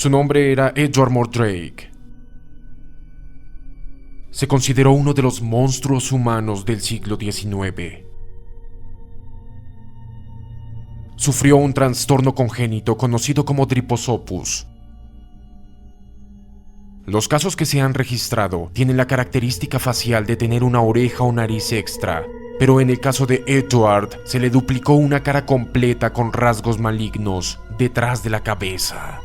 Su nombre era Edward Mordrake. Se consideró uno de los monstruos humanos del siglo XIX. Sufrió un trastorno congénito conocido como Dryposopus. Los casos que se han registrado tienen la característica facial de tener una oreja o nariz extra, pero en el caso de Edward se le duplicó una cara completa con rasgos malignos detrás de la cabeza.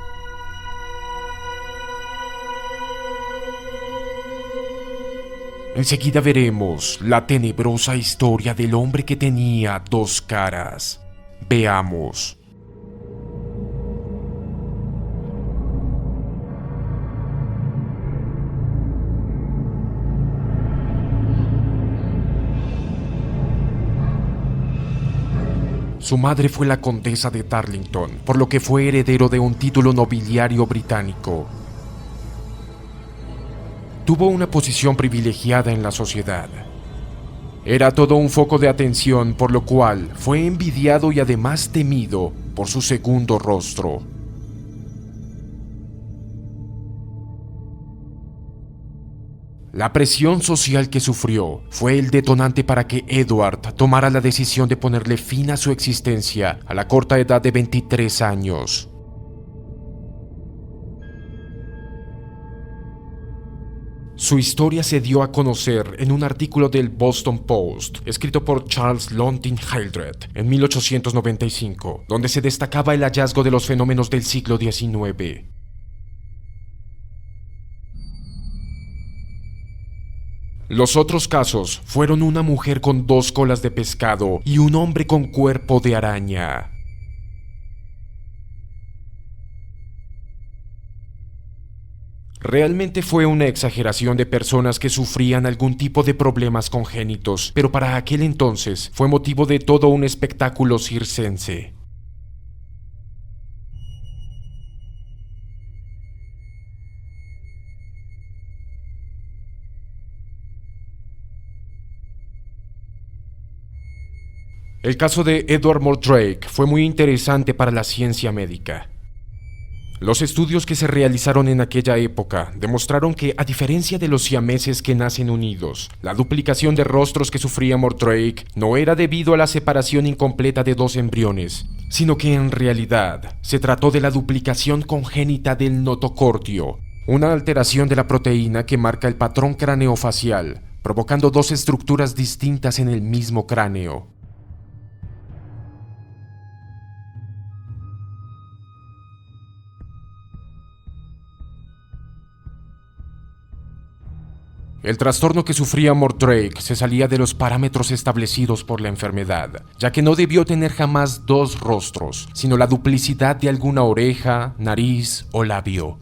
Enseguida veremos la tenebrosa historia del hombre que tenía dos caras. Veamos. Su madre fue la condesa de Darlington, por lo que fue heredero de un título nobiliario británico. Tuvo una posición privilegiada en la sociedad. Era todo un foco de atención, por lo cual fue envidiado y además temido por su segundo rostro. La presión social que sufrió fue el detonante para que Edward tomara la decisión de ponerle fin a su existencia a la corta edad de 23 años. Su historia se dio a conocer en un artículo del Boston Post, escrito por Charles Lontin Hildreth en 1895, donde se destacaba el hallazgo de los fenómenos del siglo XIX. Los otros casos fueron una mujer con dos colas de pescado y un hombre con cuerpo de araña. Realmente fue una exageración de personas que sufrían algún tipo de problemas congénitos, pero para aquel entonces fue motivo de todo un espectáculo circense. El caso de Edward Mordrake fue muy interesante para la ciencia médica. Los estudios que se realizaron en aquella época demostraron que, a diferencia de los siameses que nacen unidos, la duplicación de rostros que sufría Mordrake no era debido a la separación incompleta de dos embriones, sino que en realidad se trató de la duplicación congénita del notocordio, una alteración de la proteína que marca el patrón craneofacial, provocando dos estructuras distintas en el mismo cráneo. El trastorno que sufría Mordrake se salía de los parámetros establecidos por la enfermedad, ya que no debió tener jamás dos rostros, sino la duplicidad de alguna oreja, nariz o labio.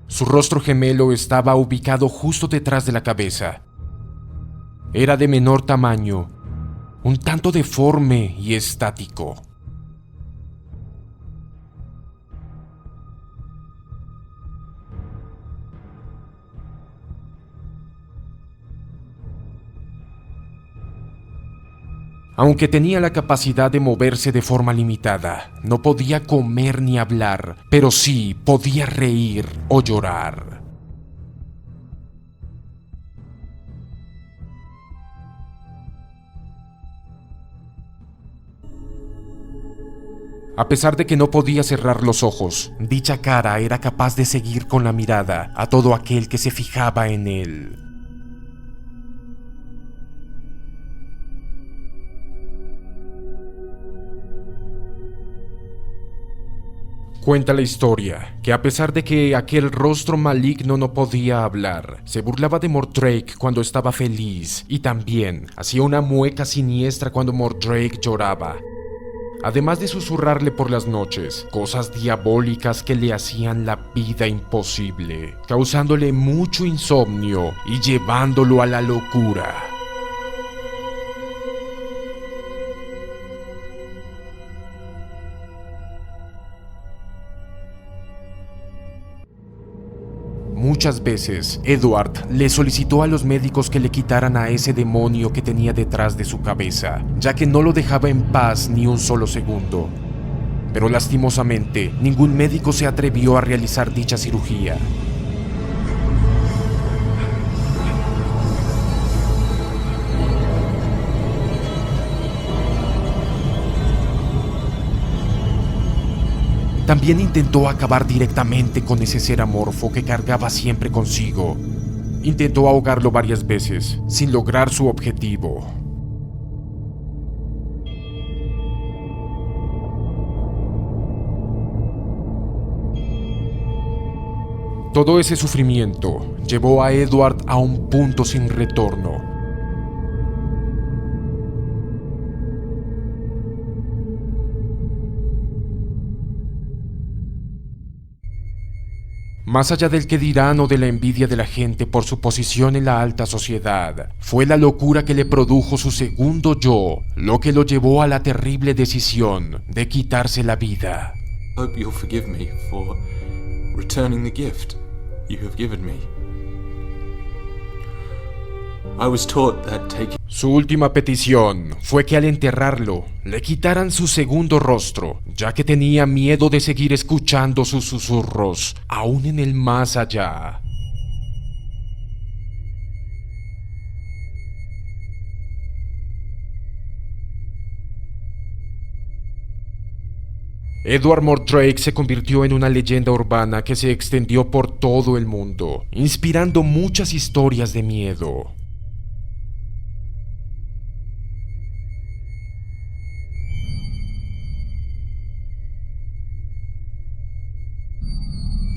Su rostro gemelo estaba ubicado justo detrás de la cabeza. Era de menor tamaño, un tanto deforme y estático. Aunque tenía la capacidad de moverse de forma limitada, no podía comer ni hablar, pero sí podía reír o llorar. A pesar de que no podía cerrar los ojos, dicha cara era capaz de seguir con la mirada a todo aquel que se fijaba en él. Cuenta la historia que, a pesar de que aquel rostro maligno no podía hablar, se burlaba de Mordrake cuando estaba feliz y también hacía una mueca siniestra cuando Mordrake lloraba. Además de susurrarle por las noches cosas diabólicas que le hacían la vida imposible, causándole mucho insomnio y llevándolo a la locura. Muchas veces, Edward le solicitó a los médicos que le quitaran a ese demonio que tenía detrás de su cabeza, ya que no lo dejaba en paz ni un solo segundo. pero lastimosamente ningún médico se atrevió a realizar dicha cirugía. También intentó acabar directamente con ese ser amorfo que cargaba siempre consigo. Intentó ahogarlo varias veces, sin lograr su objetivo. Todo ese sufrimiento llevó a Edward a un punto sin retorno. Más allá del que dirán o de la envidia de la gente por su posición en la alta sociedad, fue la locura que le produjo su segundo yo lo que lo llevó a la terrible decisión de quitarse la vida. Hope you'll forgive me for returning the gift you have given me. I was taught that taking... Su última petición fue que al enterrarlo le quitaran su segundo rostro, ya que tenía miedo de seguir escuchando sus susurros, aún en el más allá. Edward Mordrake se convirtió en una leyenda urbana que se extendió por todo el mundo, inspirando muchas historias de miedo.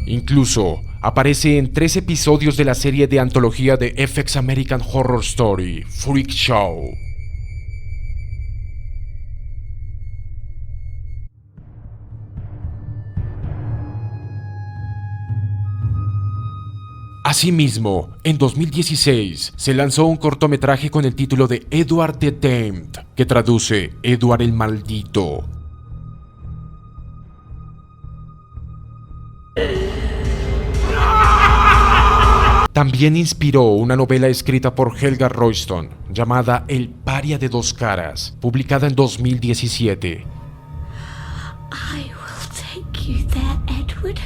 Incluso aparece en 3 episodios de la serie de antología de FX American Horror Story, Freak Show. Asimismo, en 2016 se lanzó un cortometraje con el título de Edward the Damned, que traduce Edward el Maldito. También inspiró una novela escrita por Helga Royston llamada El Paria de dos caras, publicada en 2017. I will take you there, Edward.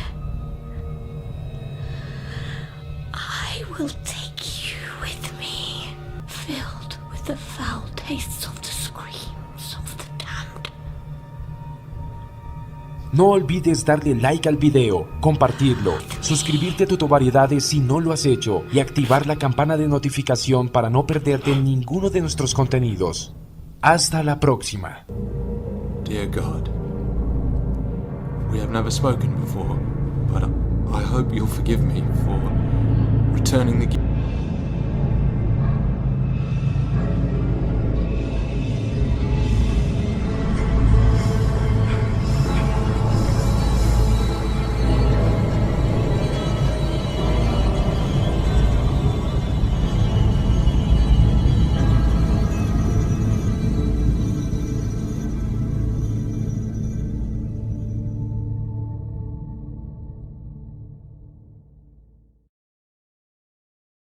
I will take you with me, filled with the foul tastes of the screams of the damned. No olvides darle like al video, compartirlo, suscribirte a Tutovariedades si no lo has hecho y activar la campana de notificación para no perderte ninguno de nuestros contenidos. Hasta la próxima. Dear God, we have never spoken before, but I hope you'll forgive me for returning the gift.